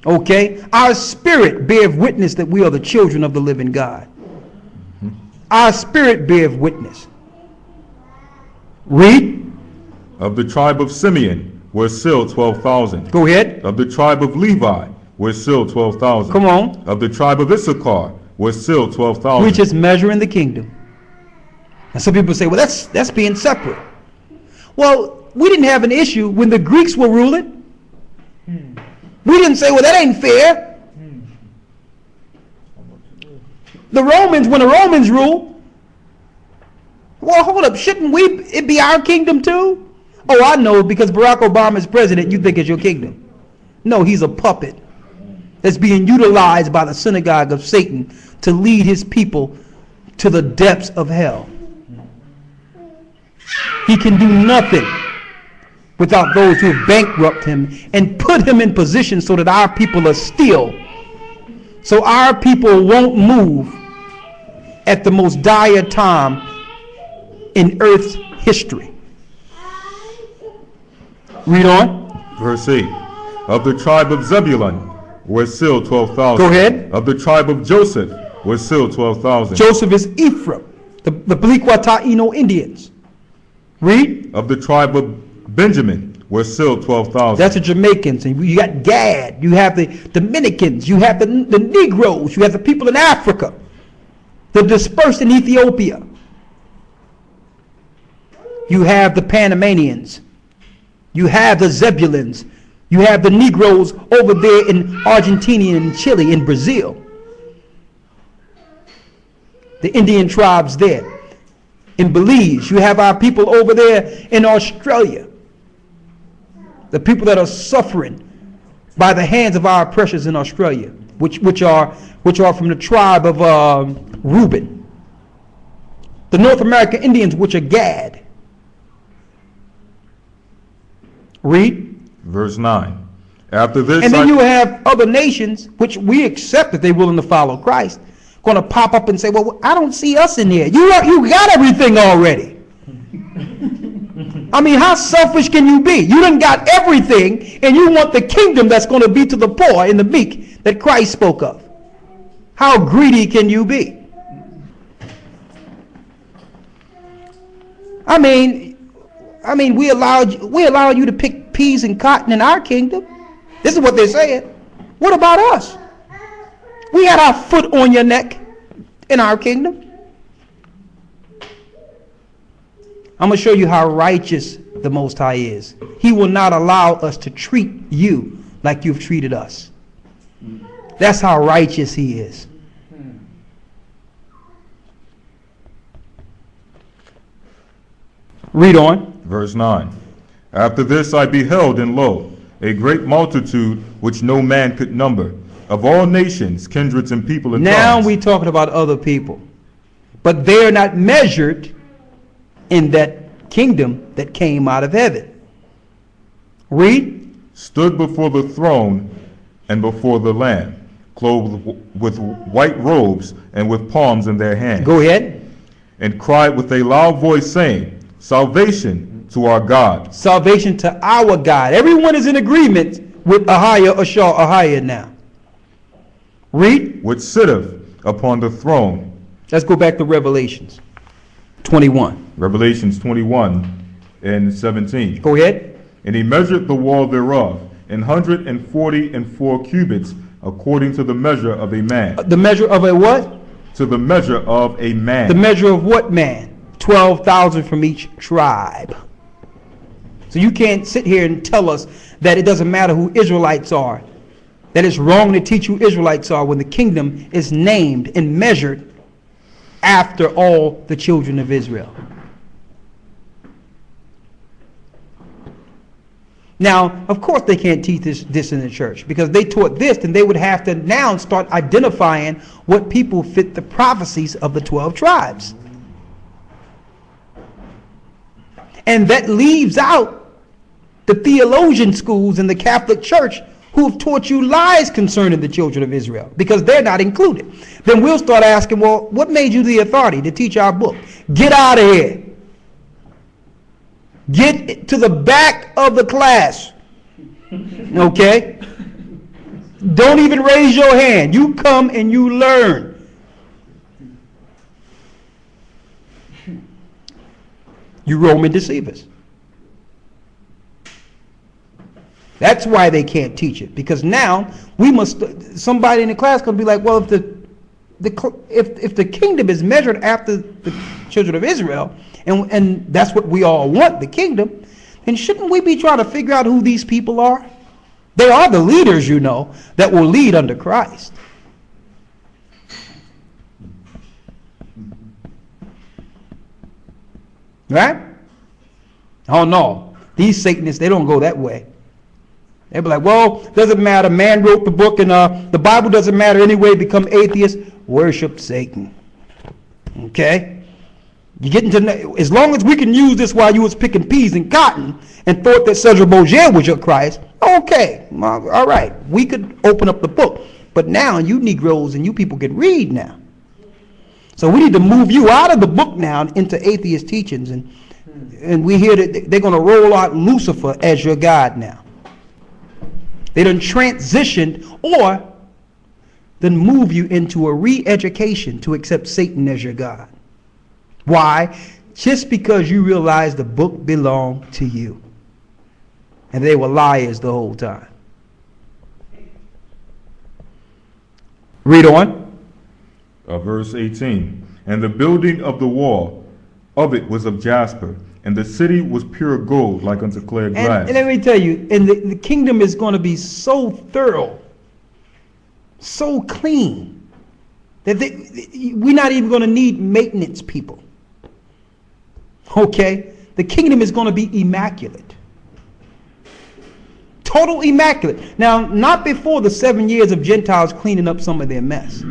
Speaker 1: Okay? Our spirit beareth witness that we are the children of the living God. Our spirit beareth witness. Read.
Speaker 2: Of the tribe of Simeon were sealed 12,000.
Speaker 1: Go ahead.
Speaker 2: Of the tribe of Levi were sealed 12,000.
Speaker 1: Come on.
Speaker 2: Of the tribe of Issachar were sealed 12,000.
Speaker 1: Which is measuring the kingdom. And some people say, well, that's being separate. Well, we didn't have an issue when the Greeks were ruling. We didn't say, well, that ain't fair. The Romans, when the Romans rule, well, hold up, shouldn't it be our kingdom too? Oh, I know, because Barack Obama is president, you think it's your kingdom. No, he's a puppet that's being utilized by the synagogue of Satan to lead his people to the depths of hell. He can do nothing without those who have bankrupted him and put him in position so that our people are still. So our people won't move at the most dire time in earth's history. Read on.
Speaker 2: Verse 8. Of the tribe of Zebulun were still 12,000.
Speaker 1: Go ahead.
Speaker 2: Of the tribe of Joseph were still 12,000.
Speaker 1: Joseph is Ephraim, the Bliqua Taino Indians. Read.
Speaker 2: Of the tribe of Benjamin were still 12,000.
Speaker 1: That's the Jamaicans. And you got Gad. You have the Dominicans. You have the Negroes. You have the people in Africa. The dispersed in Ethiopia. You have the Panamanians. You have the Zebulons. You have the Negroes over there in Argentina and Chile and Brazil. The Indian tribes there. In Belize, you have our people over there in Australia. The people that are suffering by the hands of our oppressors in Australia, which are from the tribe of Reuben. The North American Indians, which are Gad. Read.
Speaker 2: Verse 9. After this,
Speaker 1: and then you have other nations, which we accept that they're willing to follow Christ, going to pop up and say, well, I don't see us in here. You got everything already. I mean, how selfish can you be? You done got everything, and you want the kingdom that's going to be to the poor and the meek that Christ spoke of. How greedy can you be? I mean, we allowed you to pick peas and cotton in our kingdom. This is what they're saying. What about us? We had our foot on your neck in our kingdom. I'm going to show you how righteous the Most High is. He will not allow us to treat you like you've treated us. That's how righteous he is. Read on.
Speaker 2: Verse 9. After this I beheld, and lo, a great multitude which no man could number, of all nations, kindreds, and people and
Speaker 1: now
Speaker 2: tongues.
Speaker 1: We're talking about other people. But they are not measured in that kingdom that came out of heaven. Read.
Speaker 2: Stood before the throne and before the Lamb, clothed with white robes and with palms in their hands.
Speaker 1: Go ahead.
Speaker 2: And cried with a loud voice, saying, Salvation to our God.
Speaker 1: Salvation to our God. Everyone is in agreement with Ahia now. Read.
Speaker 2: Which sitteth upon the throne.
Speaker 1: Let's go back to Revelations 21.
Speaker 2: Revelations 21 and 17.
Speaker 1: Go ahead.
Speaker 2: And he measured the wall thereof 144 cubits, according to the measure of a man.
Speaker 1: The measure of a what?
Speaker 2: To the measure of a man.
Speaker 1: The measure of what man? 12,000 from each tribe. So you can't sit here and tell us that it doesn't matter who Israelites are. That it's wrong to teach who Israelites are when the kingdom is named and measured after all the children of Israel. Now, of course they can't teach this in the church, because they taught this, then they would have to now start identifying what people fit the prophecies of the 12 tribes. And that leaves out the theologian schools in the Catholic Church who have taught you lies concerning the children of Israel, because they're not included. Then we'll start asking, well, what made you the authority to teach our book? Get out of here. Get to the back of the class. Okay? Don't even raise your hand. You come and you learn. You Roman deceivers. That's why they can't teach it, because now we must. Somebody in the class can be like, well, if the kingdom is measured after the children of Israel, and that's what we all want, the kingdom, then shouldn't we be trying to figure out who these people are? They are the leaders, you know, that will lead under Christ. Right? Oh no, these Satanists, they don't go that way. They'll be like, well, doesn't matter. Man wrote the book, and the Bible doesn't matter anyway. Become atheists. Worship Satan. Okay? You get into, as long as we can use this while you was picking peas and cotton and thought that Cedric Bourget was your Christ, okay, all right, we could open up the book. But now you Negroes and you people can read now. So we need to move you out of the book now into atheist teachings. And we hear that they're going to roll out Lucifer as your God now. They done transitioned or then move you into a re-education to accept Satan as your God. Why? Just because you realize the book belonged to you. And they were liars the whole time. Read on.
Speaker 2: Verse 18. And the building of the wall of it was of jasper, and the city was pure gold like unto clear glass.
Speaker 1: And let me tell you, and the kingdom is going to be so thorough, so clean, that we're not even going to need maintenance people. Okay? The kingdom is going to be immaculate. Total immaculate. Now, not before the 7 years of Gentiles cleaning up some of their mess.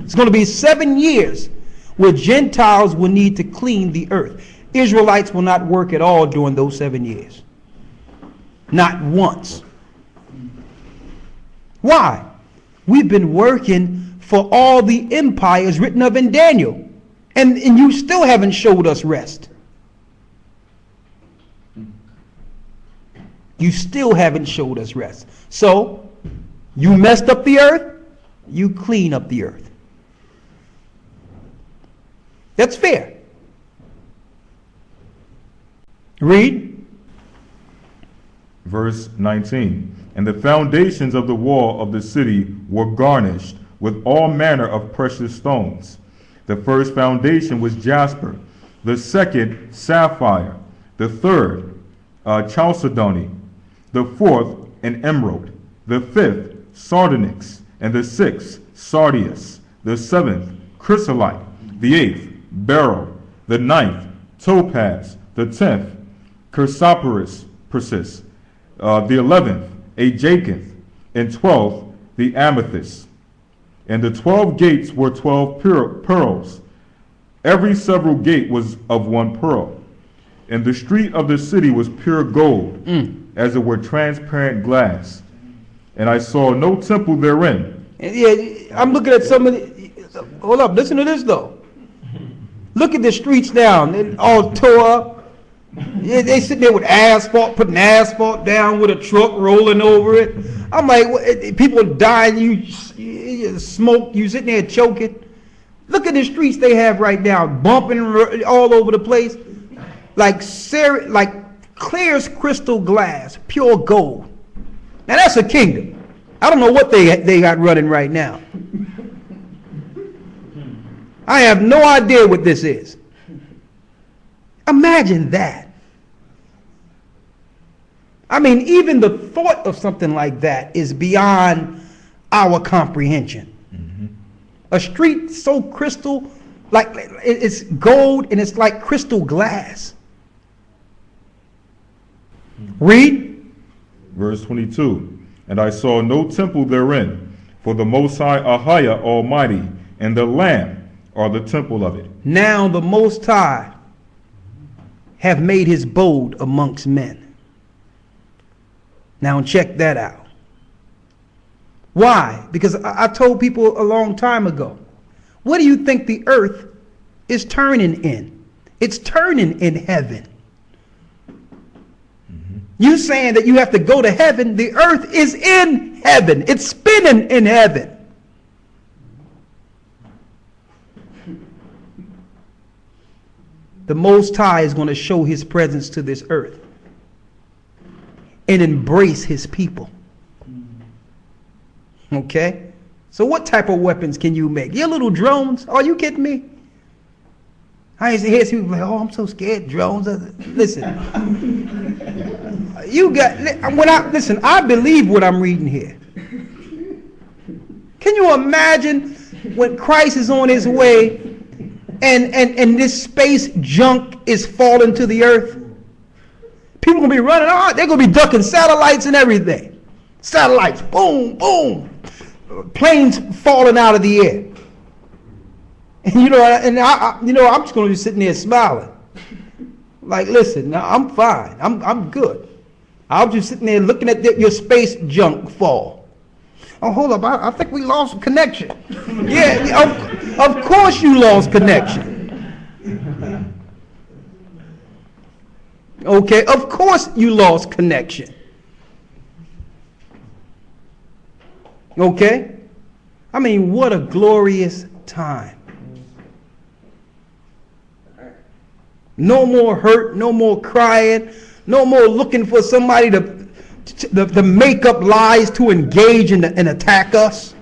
Speaker 1: It's going to be 7 years where Gentiles will need to clean the earth. Israelites will not work at all during those 7 years. Not once. Why? We've been working for all the empires written of in Daniel. And you still haven't showed us rest. You still haven't showed us rest. So, you messed up the earth, you clean up the earth. That's fair. Read.
Speaker 2: Verse 19. And the foundations of the wall of the city were garnished with all manner of precious stones. The first foundation was jasper, the second sapphire, the third chalcedony, the fourth an emerald, the fifth sardonyx, and the sixth sardius, the seventh chrysolite, the eighth beryl, the ninth topaz, the 10th chrysoprase, the 11th a jacinth, and 12th the amethyst. And the 12 gates were 12 pearls. Every several gate was of one pearl. And the street of the city was pure gold, as it were transparent glass. And I saw no temple therein.
Speaker 1: Yeah, I'm looking at some of the... Hold up, listen to this though. Look at the streets down. They're all tore up. Yeah, they sitting there with asphalt, putting asphalt down with a truck rolling over it. I'm like, people dying, you smoke, you sitting there choking. Look at the streets they have right now, bumping all over the place. Like clear as crystal glass, pure gold. Now that's a kingdom. I don't know what they got running right now. I have no idea what this is. Imagine that. I mean, even the thought of something like that is beyond our comprehension. Mm-hmm. A street so crystal, like it's gold and it's like crystal glass. Read.
Speaker 2: Verse 22. And I saw no temple therein, for the Most High Ahia Almighty, and the Lamb are the temple of it.
Speaker 1: Now the Most High have made his abode amongst men. Now check that out. Why? Because I told people a long time ago, what do you think the earth is turning in? It's turning in heaven. You saying that you have to go to heaven, the earth is in heaven. It's spinning in heaven. The Most High is going to show his presence to this earth and embrace his people. Okay? So what type of weapons can you make? Your little drones? Are you kidding me? I used to hear people like, oh, I'm so scared, drones. Listen. Listen, I believe what I'm reading here. Can you imagine when Christ is on his way and this space junk is falling to the earth? People going to be running out. They're going to be ducking satellites and everything. Satellites, boom, boom. Planes falling out of the air. And I'm just going to be sitting there smiling. Like, listen, now I'm fine. I'm good. I was just sitting there looking at your space junk fall. Oh, hold up. I think we lost connection. Yeah, of course you lost connection. Okay, of course you lost connection. Okay? I mean, what a glorious time. No more hurt, no more crying, no more looking for somebody to make up lies to engage and attack us.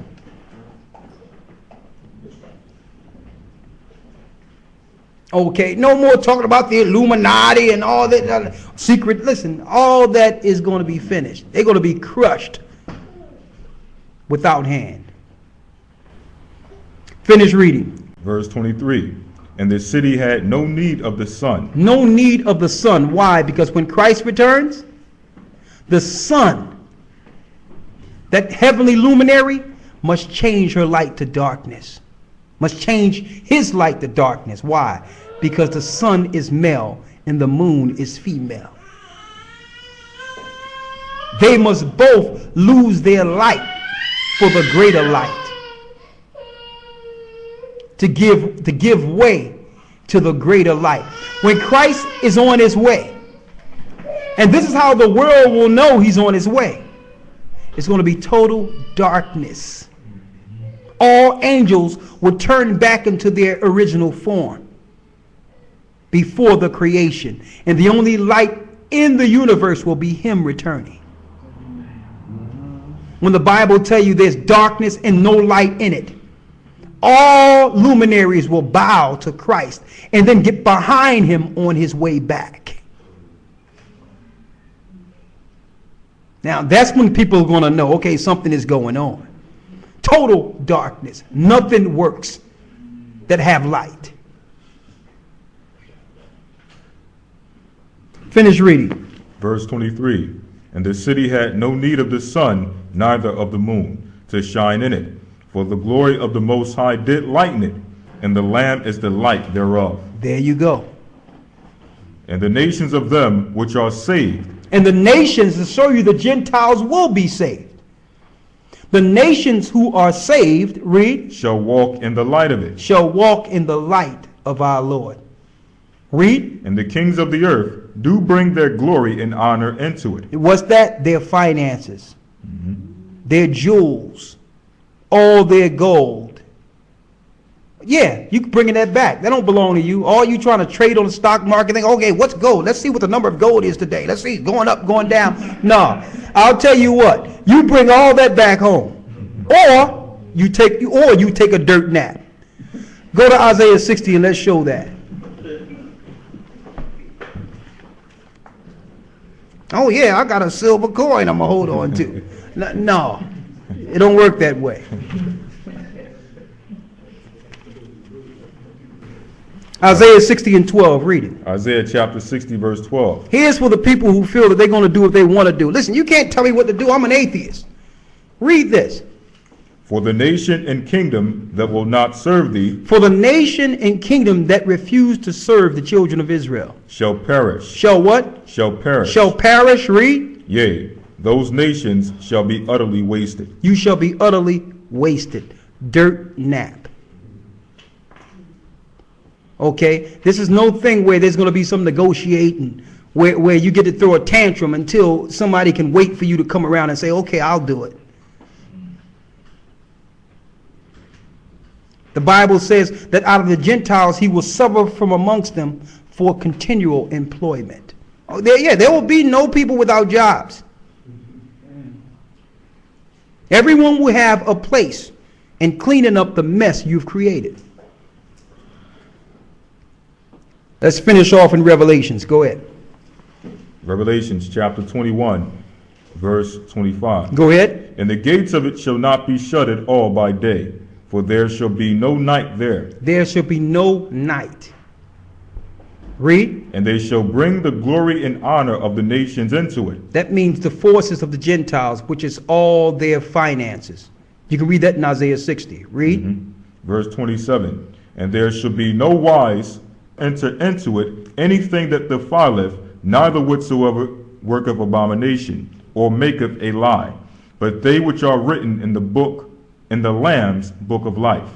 Speaker 1: Okay, no more talking about the Illuminati and all that secret. Listen, all that is going to be finished. They're going to be crushed without hand. Finish reading.
Speaker 2: Verse 23. And the city had no need of the sun.
Speaker 1: No need of the sun. Why? Because when Christ returns, the sun, that heavenly luminary, must change her light to darkness. Must change his light to darkness. Why? Because the sun is male and the moon is female. They must both lose their light for the greater light. To give way to the greater light. When Christ is on his way, and this is how the world will know he's on his way, it's going to be total darkness. All angels will turn back into their original form before the creation, and the only light in the universe will be him returning. When the Bible tells you there's darkness and no light in it, all luminaries will bow to Christ and then get behind him on his way back. Now that's when people are going to know, okay, something is going on. Total darkness. Nothing works that have light. Finish reading.
Speaker 2: Verse 23. And the city had no need of the sun, neither of the moon, to shine in it. For the glory of the Most High did lighten it, and the Lamb is the light thereof.
Speaker 1: There you go.
Speaker 2: And the nations of them which are saved.
Speaker 1: And the nations, to show you the Gentiles will be saved. The nations who are saved, read,
Speaker 2: shall walk in the light of it.
Speaker 1: Shall walk in the light of our Lord. Read.
Speaker 2: And the kings of the earth do bring their glory and honor into it.
Speaker 1: What's that? Their finances, their jewels, all their gold. Yeah, you bringing that back. That don't belong to you. All you trying to trade on the stock market, think, okay, what's gold? Let's see what the number of gold is today. Let's see, going up, going down. No, I'll tell you what. You bring all that back home, or you take a dirt nap. Go to Isaiah 60 and let's show that. Oh yeah, I got a silver coin I'm gonna hold on to. No, it don't work that way. Isaiah 60 and 12, read it.
Speaker 2: Isaiah chapter 60 verse 12.
Speaker 1: Here's for the people who feel that they're going to do what they want to do. Listen, you can't tell me what to do. I'm an atheist. Read this.
Speaker 2: For the nation and kingdom that will not serve thee.
Speaker 1: For the nation and kingdom that refuse to serve the children of Israel.
Speaker 2: Shall perish.
Speaker 1: Shall what?
Speaker 2: Shall perish.
Speaker 1: Shall perish, read.
Speaker 2: Yea, those nations shall be utterly wasted.
Speaker 1: You shall be utterly wasted. Dirt nap. Okay, this is no thing where there's going to be some negotiating where you get to throw a tantrum until somebody can wait for you to come around and say, okay, I'll do it. The Bible says that out of the Gentiles he will suffer from amongst them for continual employment. Oh, there will be no people without jobs. Everyone will have a place in cleaning up the mess you've created. Let's finish off in Revelations. Go ahead.
Speaker 2: Revelations chapter 21, verse 25.
Speaker 1: Go ahead.
Speaker 2: And the gates of it shall not be shut at all by day, for there shall be no night there.
Speaker 1: There shall be no night. Read.
Speaker 2: And they shall bring the glory and honor of the nations into it.
Speaker 1: That means the forces of the Gentiles, which is all their finances. You can read that in Isaiah 60. Read.
Speaker 2: Verse 27. And there shall be no wise enter into it anything that defileth, neither whatsoever worketh abomination, or maketh a lie, but they which are written in the book, in the Lamb's book of life.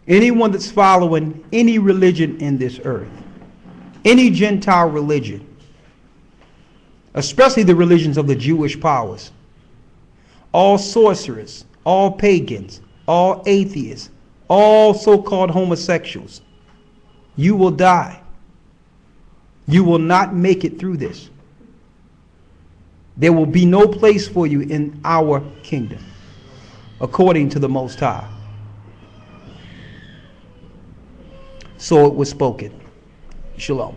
Speaker 1: Anyone that's following any religion in this earth, any Gentile religion, especially the religions of the Jewish powers, all sorcerers, all pagans, all atheists, all so-called homosexuals, you will die. You will not make it through this. There will be no place for you in our kingdom, according to the Most High. So it was spoken. Shalom.